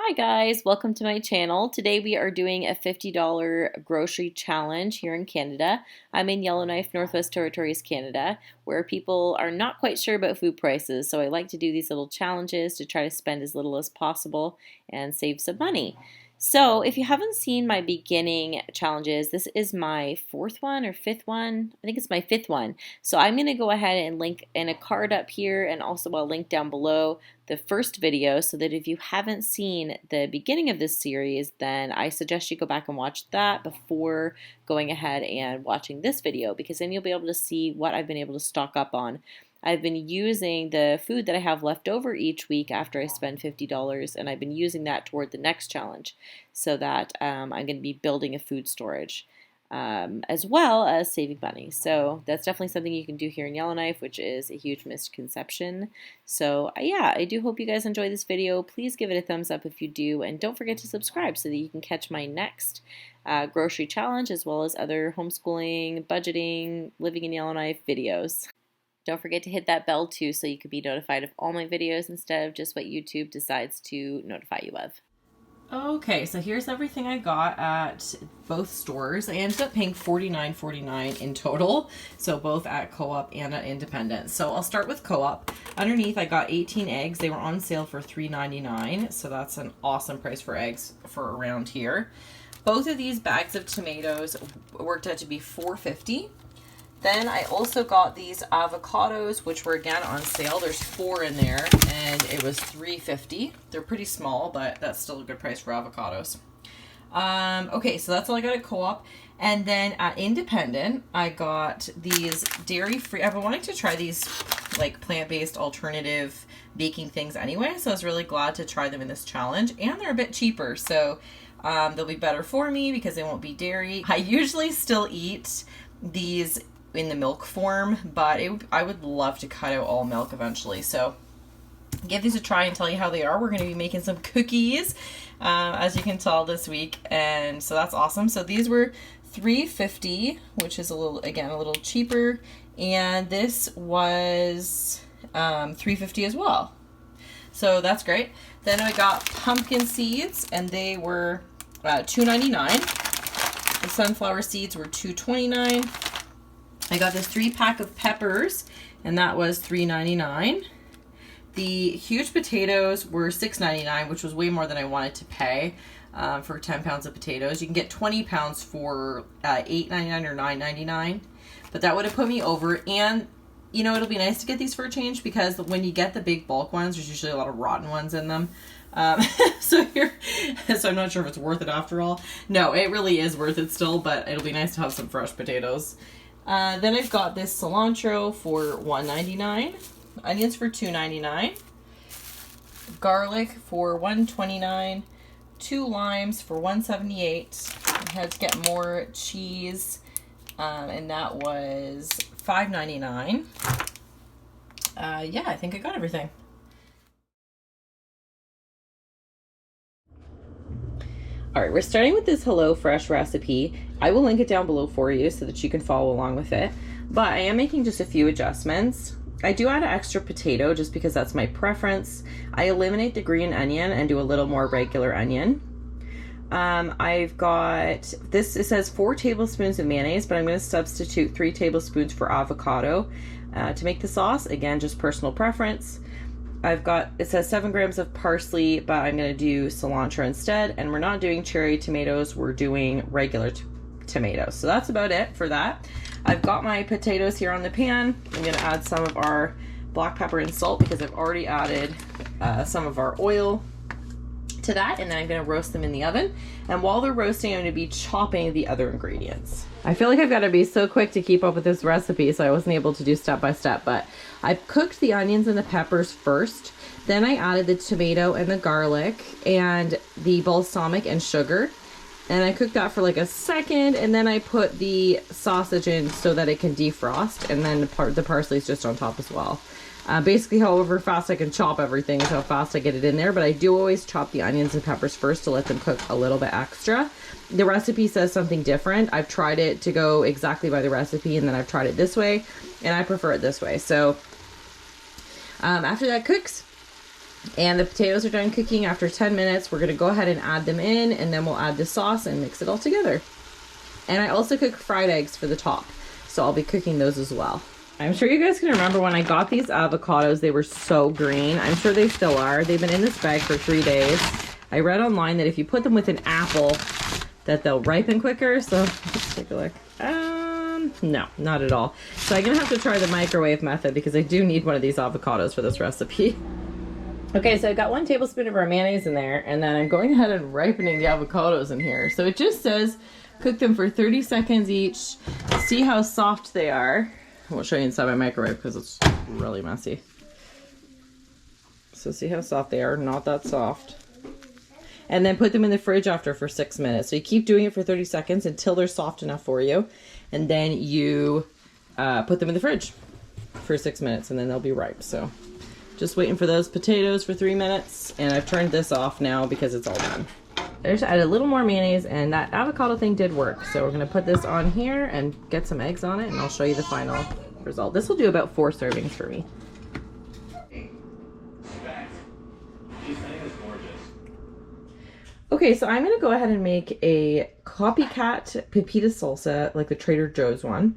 Hi guys, welcome to my channel. Today we are doing a $50 grocery challenge here in Canada. I'm in Yellowknife, Northwest Territories, Canada, where people are not quite sure about food prices. So I like to do these little challenges to try to spend as little as possible and save some money. So if you haven't seen my beginning challenges, this is my fourth one or fifth one. I think it's my fifth one. So I'm going to go ahead and link in a card up here, and also I'll link down below the first video, so that if you haven't seen the beginning of this series, then I suggest you go back and watch that before going ahead and watching this video, because then you'll be able to see what I've been able to stock up on. I've been using the food that I have left over each week after I spend $50, and I've been using that toward the next challenge, so that I'm going to be building a food storage. As well as saving money. So that's definitely something you can do here in Yellowknife, which is a huge misconception. So yeah, I do hope you guys enjoy this video. Please give it a thumbs up if you do, and don't forget to subscribe so that you can catch my next grocery challenge, as well as other homeschooling, budgeting, living in Yellowknife videos. Don't forget to hit that bell too, so you can be notified of all my videos instead of just what YouTube decides to notify you of. Okay, so here's everything I got at both stores. I ended up paying $49.49 in total, so both at Co-op and at Independent. So I'll start with Co-op. Underneath I got 18 eggs. They were on sale for $3.99, so that's an awesome price for eggs for around here. Both of these bags of tomatoes worked out to be $4.50. Then I also got these avocados, which were again on sale. There's 4 in there, and it was $3.50. They're pretty small, but that's still a good price for avocados. Okay, so that's all I got at Co-op. And then at Independent, I got these dairy-free. I've been wanting to try these like plant-based alternative baking things anyway, so I was really glad to try them in this challenge. And they're a bit cheaper, so they'll be better for me because they won't be dairy. I usually still eat these in the milk form, but I would love to cut out all milk eventually, so give these a try and tell you how they are. We're going to be making some cookies, as you can tell, this week, and so that's awesome. So these were $3.50, which is a little cheaper, and this was $3.50 as well, so that's great. Then I got pumpkin seeds, and they were $2.99. The sunflower seeds were $2.29. I got this 3-pack of peppers, and that was $3.99. The huge potatoes were $6.99, which was way more than I wanted to pay for 10 pounds of potatoes. You can get 20 pounds for $8.99 or $9.99, but that would have put me over. And you know, it'll be nice to get these for a change, because when you get the big bulk ones, there's usually a lot of rotten ones in them. So I'm not sure if it's worth it after all. No, it really is worth it still, but it'll be nice to have some fresh potatoes. Then I've got this cilantro for $1.99, onions for $2.99, garlic for $1.29, 2 limes for $1.78. I had to get more cheese, and that was $5.99. Yeah, I think I got everything. All right, we're starting with this HelloFresh recipe. I will link it down below for you so that you can follow along with it. But I am making just a few adjustments. I do add an extra potato just because that's my preference. I eliminate the green onion and do a little more regular onion. I've got this, it says 4 tablespoons of mayonnaise, but I'm going to substitute 3 tablespoons for avocado to make the sauce. Again, just personal preference. I've got, it says 7 grams of parsley, but I'm going to do cilantro instead. And we're not doing cherry tomatoes, we're doing regular tomatoes. So that's about it for that. I've got my potatoes here on the pan. I'm going to add some of our black pepper and salt because I've already added some of our oil to that, and then I'm going to roast them in the oven. And while they're roasting, I'm going to be chopping the other ingredients. I feel like I've got to be so quick to keep up with this recipe, so I wasn't able to do step by step, but I cooked the onions and the peppers first. Then I added the tomato and the garlic and the balsamic and sugar. And I cooked that for like a second, and then I put the sausage in so that it can defrost, and then the parsley is just on top as well. Basically, however fast I can chop everything is how fast I get it in there, but I do always chop the onions and peppers first to let them cook a little bit extra. The recipe says something different. I've tried it to go exactly by the recipe, and then I've tried it this way, and I prefer it this way. So after that cooks, And the potatoes are done cooking after 10 minutes. We're gonna go ahead and add them in, and then we'll add the sauce and mix it all together. And I also cook fried eggs for the top, so I'll be cooking those as well. I'm sure you guys can remember when I got these avocados, they were so green. I'm sure they still are. They've been in this bag for 3 days. I read online that if you put them with an apple, that they'll ripen quicker, so let's take a look. No, not at all. So I'm gonna have to try the microwave method because I do need one of these avocados for this recipe. Okay, so I've got 1 tablespoon of our mayonnaise in there, and then I'm going ahead and ripening the avocados in here. So it just says cook them for 30 seconds each, see how soft they are. I won't show you inside my microwave because it's really messy. So see how soft they are, not that soft. And then put them in the fridge after for 6 minutes. So you keep doing it for 30 seconds until they're soft enough for you. And then you put them in the fridge for 6 minutes and then they'll be ripe. So just waiting for those potatoes for 3 minutes. And I've turned this off now because it's all done. I just added a little more mayonnaise, and that avocado thing did work. So we're gonna put this on here and get some eggs on it, and I'll show you the final result. This will do about 4 servings for me. Okay, so I'm gonna go ahead and make a copycat pepita salsa, like the Trader Joe's one,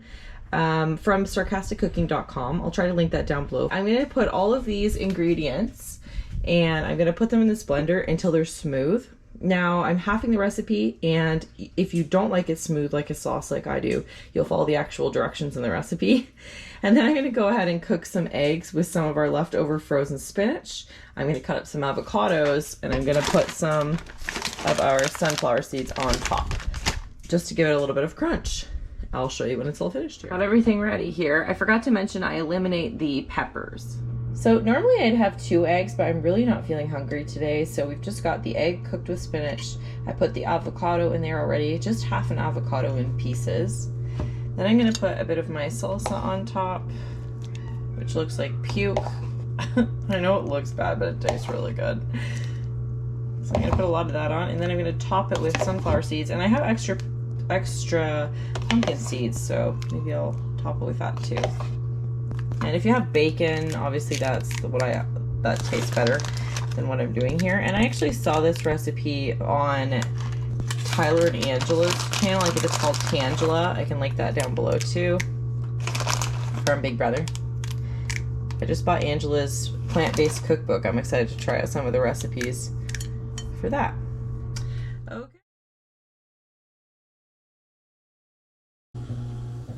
from sarcasticcooking.com. I'll try to link that down below. I'm gonna put all of these ingredients, and I'm gonna put them in this blender until they're smooth. Now I'm halving the recipe, and if you don't like it smooth like a sauce like I do, you'll follow the actual directions in the recipe. And then I'm going to go ahead and cook some eggs with some of our leftover frozen spinach. I'm going to cut up some avocados, and I'm going to put some of our sunflower seeds on top just to give it a little bit of crunch. I'll show you when it's all finished here. Got everything ready here. I forgot to mention I eliminate the peppers. So normally I'd have 2 eggs, but I'm really not feeling hungry today. So we've just got the egg cooked with spinach. I put the avocado in there already, just half an avocado in pieces. Then I'm gonna put a bit of my salsa on top, which looks like puke. I know it looks bad, but it tastes really good. So I'm gonna put a lot of that on, and then I'm gonna top it with sunflower seeds. And I have extra pumpkin seeds, so maybe I'll top it with that too. And if you have bacon, obviously that tastes better than what I'm doing here. And I actually saw this recipe on Tyler and Angela's channel. I think it's called Tangela. I can link that down below too, from Big Brother. I just bought Angela's plant-based cookbook. I'm excited to try out some of the recipes for that. Okay.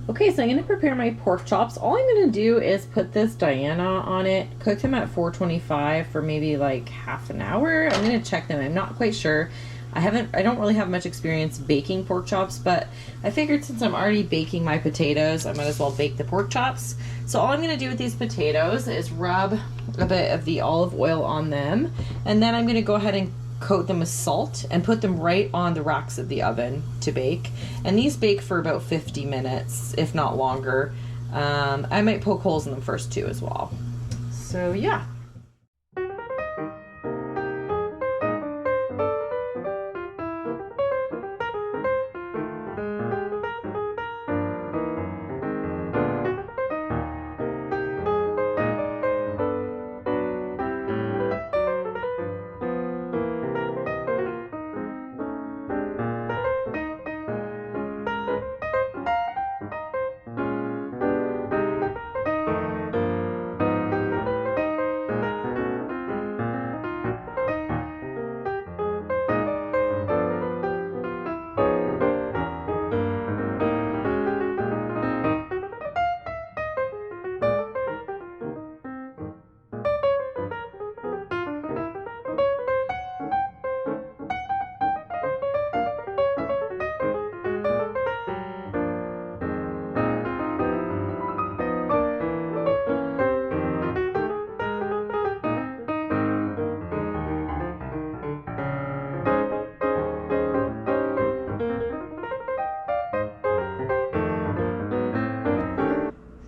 Okay, so I'm going to prepare my pork chops. All I'm going to do is put this Diana on it, cook them at 425 for maybe like half an hour. I'm going to check them. I'm not quite sure. I don't really have much experience baking pork chops, but I figured since I'm already baking my potatoes, I might as well bake the pork chops. So all I'm going to do with these potatoes is rub a bit of the olive oil on them, and then I'm going to go ahead and coat them with salt and put them right on the racks of the oven to bake. And these bake for about 50 minutes, if not longer. I might poke holes in them first too as well. So yeah.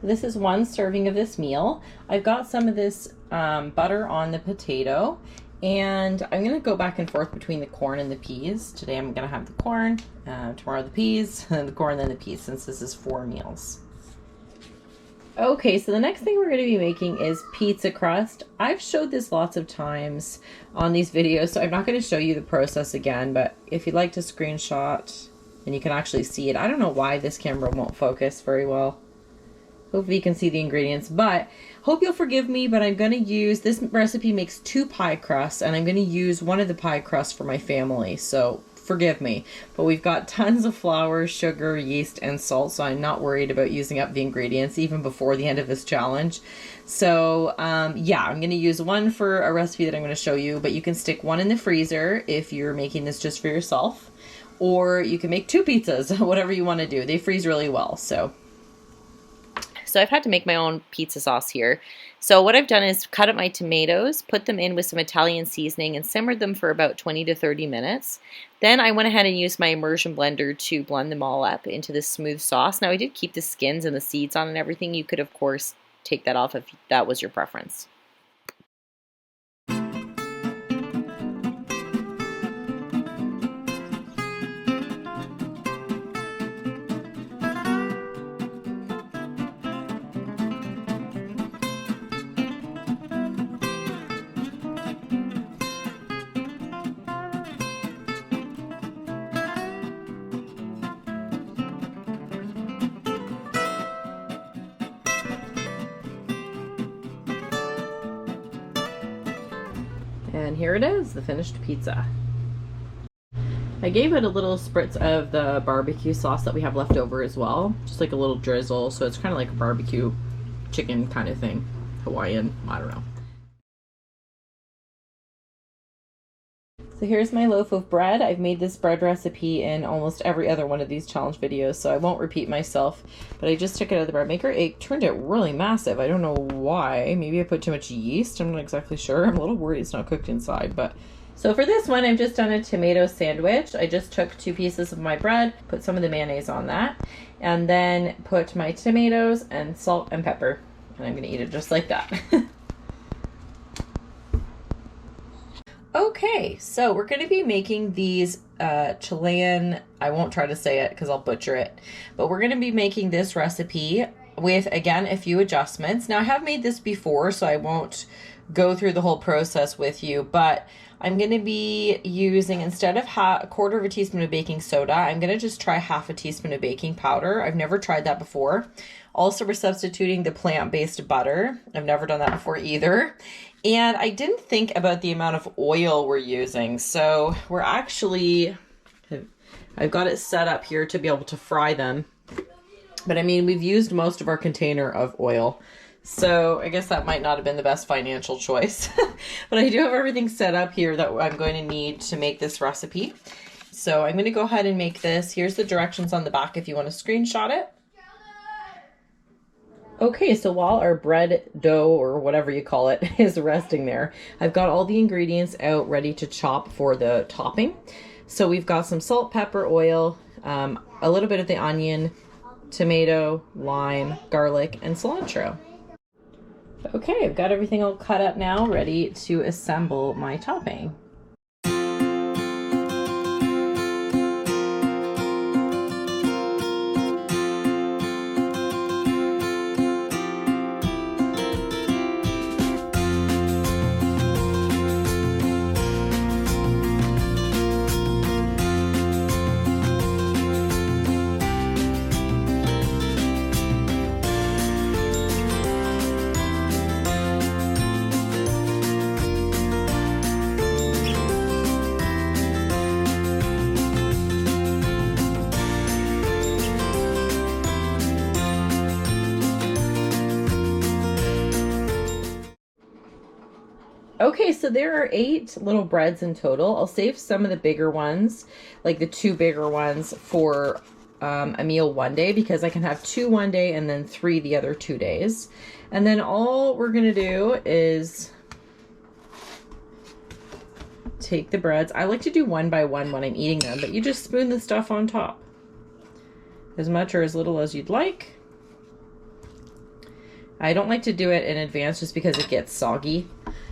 This is 1 serving of this meal. I've got some of this butter on the potato, and I'm gonna go back and forth between the corn and the peas. Today I'm gonna have the corn, tomorrow the peas, and the corn, then the peas, since this is 4 meals. Okay, so the next thing we're going to be making is pizza crust. I've showed this lots of times on these videos, so I'm not going to show you the process again, but if you'd like to screenshot, and you can actually see it. I don't know why this camera won't focus very well. Hopefully you can see the ingredients, but hope you'll forgive me, but I'm going to use, this recipe makes 2 pie crusts, and I'm going to use one of the pie crusts for my family, so forgive me. But we've got tons of flour, sugar, yeast, and salt, so I'm not worried about using up the ingredients even before the end of this challenge. So yeah, I'm going to use one for a recipe that I'm going to show you, but you can stick one in the freezer if you're making this just for yourself, or you can make 2 pizzas, whatever you want to do. They freeze really well, so I've had to make my own pizza sauce here. So what I've done is cut up my tomatoes, put them in with some Italian seasoning, and simmered them for about 20 to 30 minutes. Then I went ahead and used my immersion blender to blend them all up into this smooth sauce. Now I did keep the skins and the seeds on and everything. You could, of course, take that off if that was your preference. And here it is, the finished pizza. I gave it a little spritz of the barbecue sauce that we have left over as well, just like a little drizzle, so it's kind of like a barbecue chicken kind of thing, Hawaiian, I don't know. So here's my loaf of bread. I've made this bread recipe in almost every other one of these challenge videos, so I won't repeat myself, but I just took it out of the bread maker. It turned out really massive. I don't know why. Maybe I put too much yeast. I'm not exactly sure. I'm a little worried it's not cooked inside, but... So for this one, I've just done a tomato sandwich. I just took 2 pieces of my bread, put some of the mayonnaise on that, and then put my tomatoes and salt and pepper, and I'm gonna eat it just like that. Okay, so we're going to be making these Chilean, I won't try to say it because I'll butcher it, but we're going to be making this recipe with, again, a few adjustments. Now, I have made this before, so I won't go through the whole process with you, but I'm going to be using, instead of a quarter of a teaspoon of baking soda, I'm going to just try half a teaspoon of baking powder. I've never tried that before. Also, we're substituting the plant-based butter. I've never done that before either. And I didn't think about the amount of oil we're using. So we're actually, I've got it set up here to be able to fry them. But I mean, we've used most of our container of oil. So I guess that might not have been the best financial choice. But I do have everything set up here that I'm going to need to make this recipe. So I'm going to go ahead and make this. Here's the directions on the back if you want to screenshot it. Okay, so while our bread dough, or whatever you call it, is resting there, I've got all the ingredients out ready to chop for the topping. So we've got some salt, pepper, oil, a little bit of the onion, tomato, lime, garlic, and cilantro. Okay, I've got everything all cut up now, ready to assemble my topping. Okay, so there are 8 little breads in total. I'll save some of the bigger ones, like the 2 bigger ones, for a meal one day, because I can have 2 one day and then 3 the other 2 days. And then all we're gonna do is take the breads. I like to do one by one when I'm eating them, but you just spoon the stuff on top, as much or as little as you'd like. I don't like to do it in advance just because it gets soggy.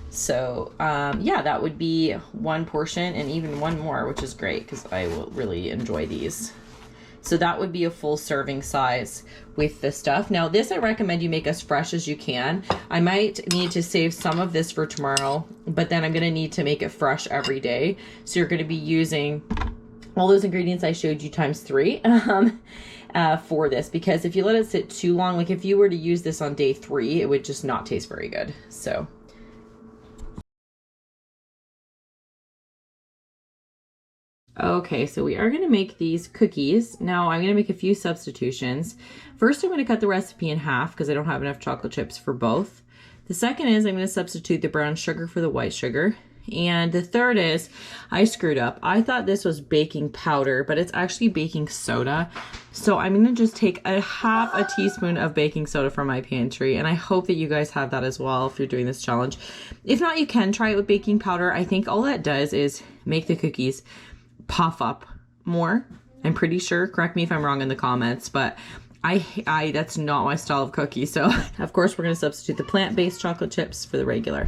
So yeah, that would be 1 portion, and even 1 more, which is great because I will really enjoy these. So that would be a full serving size with the stuff. Now this I recommend you make as fresh as you can. I might need to save some of this for tomorrow, but then I'm gonna need to make it fresh every day. So you're gonna be using all those ingredients I showed you times 3 for this, because if you let it sit too long, like if you were to use this on day 3, it would just not taste very good. So okay, so we are going to make these cookies. Now I'm going to make a few substitutions. First, I'm going to cut the recipe in half because I don't have enough chocolate chips for both. The second is I'm going to substitute the brown sugar for the white sugar. And the third is I screwed up. I thought this was baking powder, but it's actually baking soda. So I'm going to just take a half a teaspoon of baking soda from my pantry. And I hope that you guys have that as well if you're doing this challenge. If not, you can try it with baking powder. I think all that does is make the cookies puff up more. I'm pretty sure, correct me if I'm wrong in the comments, but I that's not my style of cookie. So of course we're going to substitute the plant-based chocolate chips for the regular.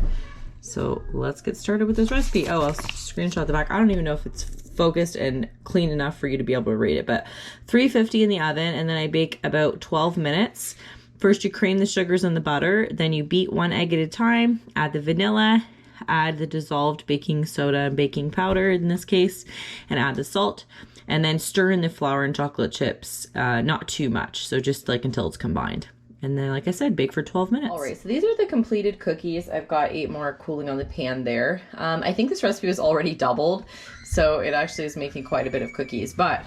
So let's get started with this recipe. Oh, I'll screenshot the back. I don't even know if it's focused and clean enough for you to be able to read it, but 350 in the oven, and then I bake about 12 minutes. First you cream the sugars in the butter, then you beat 1 egg at a time, add the vanilla, add the dissolved baking soda and baking powder in this case, and add the salt, and then stir in the flour and chocolate chips, not too much, so just like until it's combined. And then, like I said, bake for 12 minutes. All right, so these are the completed cookies. I've got 8 more cooling on the pan there. I think this recipe was already doubled, so it actually is making quite a bit of cookies, but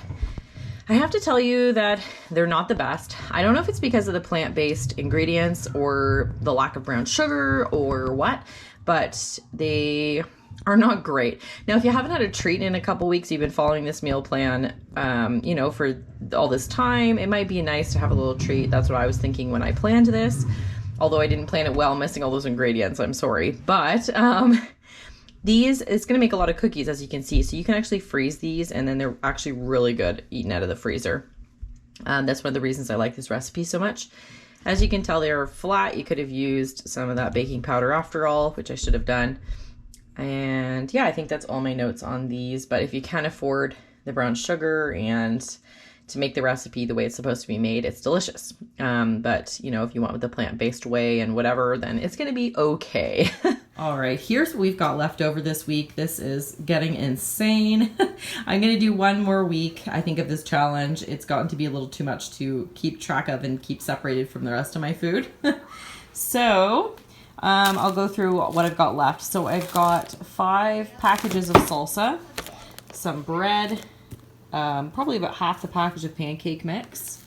I have to tell you that they're not the best. I don't know if it's because of the plant-based ingredients or the lack of brown sugar or what, but they are not great. Now, if you haven't had a treat in a couple weeks, you've been following this meal plan, you know, for all this time, it might be nice to have a little treat. That's what I was thinking when I planned this. Although I didn't plan it well, missing all those ingredients, I'm sorry. But it's gonna make a lot of cookies, as you can see. So you can actually freeze these, and then they're actually really good eaten out of the freezer. That's one of the reasons I like this recipe so much. As you can tell, they are flat. You could have used some of that baking powder after all, which I should have done. And yeah, I think that's all my notes on these. But if you can't afford the brown sugar and to make the recipe the way it's supposed to be made, it's delicious. But you know, if you want with the plant-based way and whatever, then it's gonna be okay. All right, here's what we've got left over this week. This is getting insane. I'm gonna do one more week, I think, of this challenge. It's gotten to be a little too much to keep track of and keep separated from the rest of my food. So I'll go through what I've got left. So I've got 5 packages of salsa, some bread, probably about half the package of pancake mix.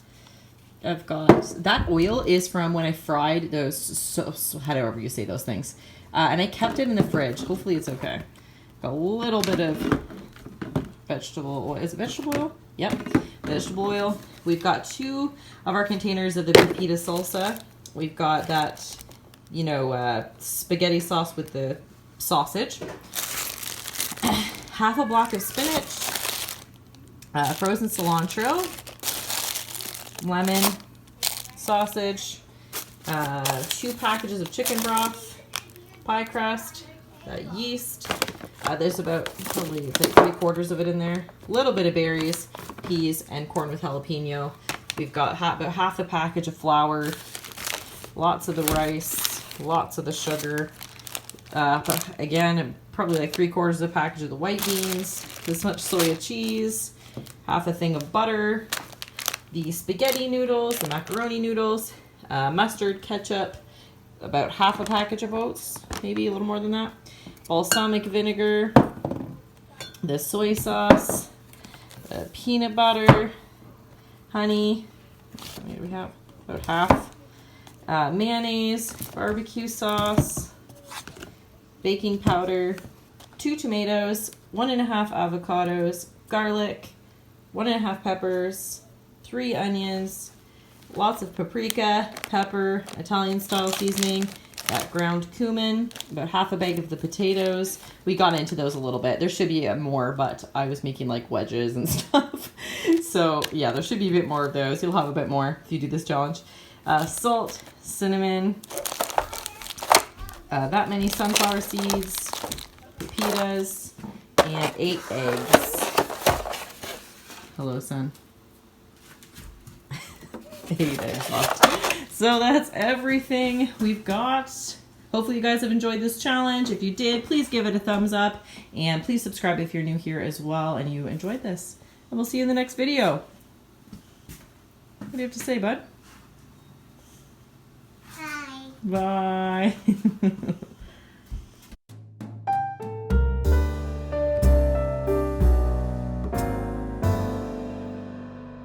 I've got, that oil is from when I fried those, so however you say those things. And I kept it in the fridge. Hopefully it's okay. Got a little bit of vegetable oil. Is it vegetable oil? Yep, vegetable oil. We've got 2 of our containers of the pita salsa. We've got that, you know, spaghetti sauce with the sausage. Half a block of spinach. Frozen cilantro. Lemon. Sausage. 2 packages of chicken broth. Pie crust, yeast. There's about probably like 3/4 of it in there. A little bit of berries, peas, and corn with jalapeno. We've got about half the package of flour, lots of the rice, lots of the sugar. But again, probably like 3/4 of the package of the white beans, this much soya cheese, half a thing of butter, the spaghetti noodles, the macaroni noodles, mustard, ketchup, about half a package of oats, maybe a little more than that, balsamic vinegar, the soy sauce, peanut butter, honey, maybe we have about half, mayonnaise, barbecue sauce, baking powder, 2 tomatoes, 1.5 avocados, garlic, 1.5 peppers, 3 onions, lots of paprika, pepper, Italian style seasoning, ground cumin, about half a bag of the potatoes. We got into those a little bit. There should be more, but I was making like wedges and stuff. So yeah, there should be a bit more of those. You'll have a bit more if you do this challenge. Salt, cinnamon, that many sunflower seeds, pepitas, and 8 eggs. Hello, son. Hey there, soft. So that's everything we've got. Hopefully you guys have enjoyed this challenge. If you did, please give it a thumbs up and please subscribe if you're new here as well and you enjoyed this. And we'll see you in the next video. What do you have to say, bud? Bye. Bye.